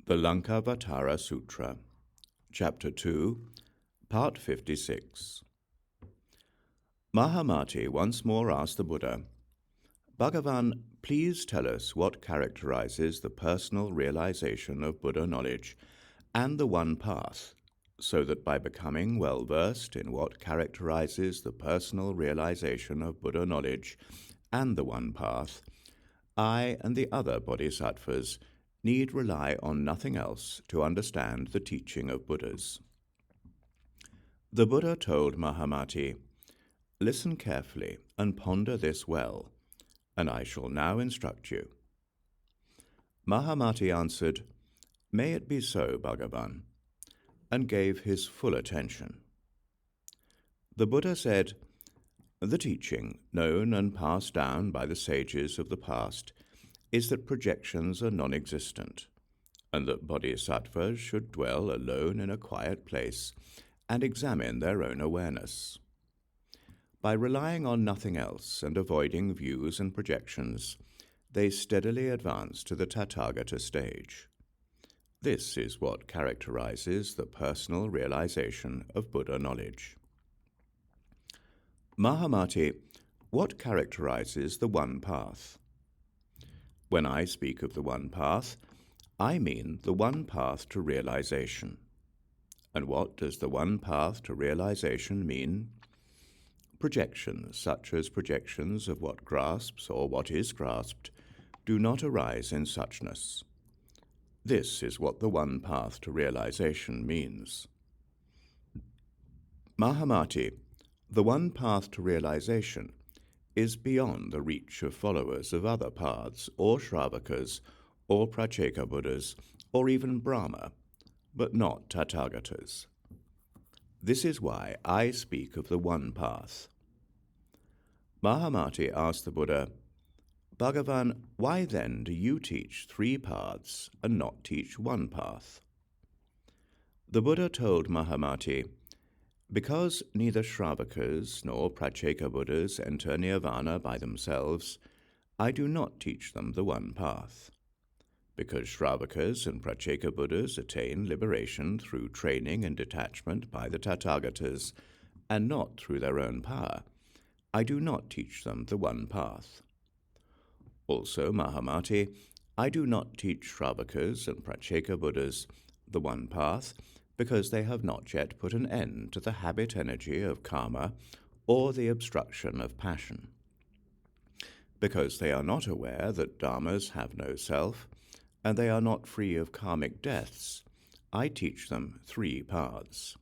The Laṅkāvatāra Sūtra, Chapter 2, Part 56. Mahāmati once more asked the Buddha, "Bhagavan, please tell us what characterizes the personal realization of Buddha knowledge and the one path, so that by becoming well versed in what characterizes the personal realization of Buddha knowledge and the one path, I and the other bodhisattvas need rely on nothing else to understand the teaching of Buddhas." The Buddha told Mahāmati, "Listen carefully and ponder this well, and I shall now instruct you." Mahāmati answered, "May it be so, Bhagavan," and gave his full attention. The Buddha said, "The teaching, known and passed down by the sages of the past, is that projections are non-existent, and that bodhisattvas should dwell alone in a quiet place and examine their own awareness. By relying on nothing else and avoiding views and projections, they steadily advance to the Tathagata stage. This is what characterizes the personal realization of Buddha knowledge." Mahāmati, what characterizes the one path? When I speak of the one path, I mean the one path to realization. And what does the one path to realization mean? Projections, such as projections of what grasps or what is grasped, do not arise in suchness. This is what the one path to realization means. Mahāmati, the one path to realization is beyond the reach of followers of other paths, or Shravakas, or Pratyeka Buddhas, or even Brahma, but not Tathagatas. This is why I speak of the one path. Mahāmati asked the Buddha, "Bhagavan, why then do you teach three paths and not teach one path?" The Buddha told Mahāmati, "Because neither Shravakas nor Pratyeka Buddhas enter nirvana by themselves, I do not teach them the one path. Because Shravakas and Pratyeka Buddhas attain liberation through training and detachment by the Tathagatas, and not through their own power, I do not teach them the one path. Also, Mahāmati, I do not teach Shravakas and Pratyeka Buddhas the one path, because they have not yet put an end to the habit energy of karma or the obstruction of passion. Because they are not aware that dharmas have no self, and they are not free of karmic deaths, I teach them three paths.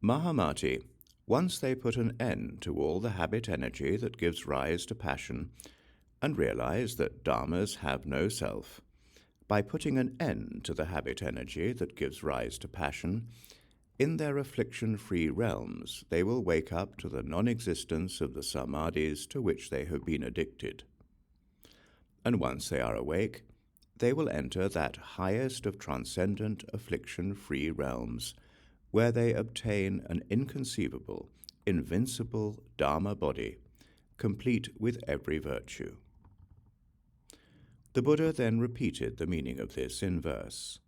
Mahāmati, once they put an end to all the habit energy that gives rise to passion, and realize that dharmas have no self, by putting an end to the habit energy that gives rise to passion, in their affliction-free realms they will wake up to the non-existence of the samadhis to which they have been addicted. And once they are awake, they will enter that highest of transcendent affliction-free realms, where they obtain an inconceivable, invincible Dharma body, complete with every virtue." The Buddha then repeated the meaning of this in verse.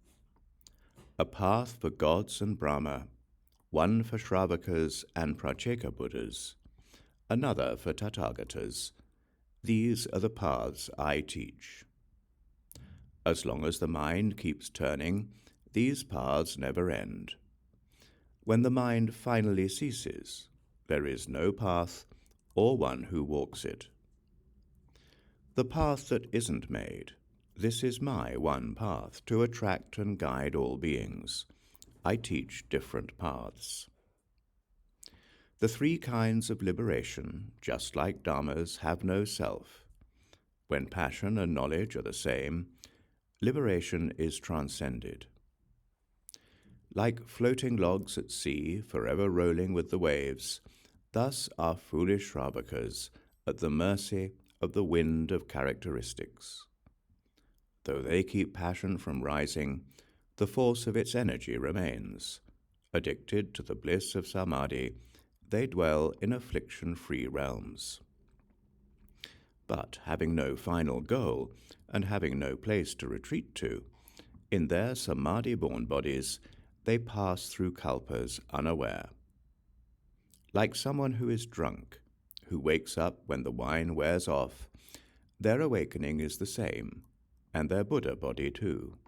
"A path for gods and Brahma, one for Shravakas and Pratyeka Buddhas, another for Tathagatas. These are the paths I teach. As long as the mind keeps turning, these paths never end. When the mind finally ceases, there is no path or one who walks it. The path that isn't made, this is my one path to attract and guide all beings. I teach different paths. The three kinds of liberation, just like dharmas, have no self. When passion and knowledge are the same, liberation is transcended. Like floating logs at sea, forever rolling with the waves, thus are foolish Shravakas at the mercy of the wind of characteristics. Though they keep passion from rising, the force of its energy remains. Addicted to the bliss of samadhi, they dwell in affliction-free realms. But having no final goal, and having no place to retreat to, In their samadhi-born bodies, they pass through kalpas unaware. Like someone who is drunk, who wakes up when the wine wears off, their awakening is the same, and their Buddha body too.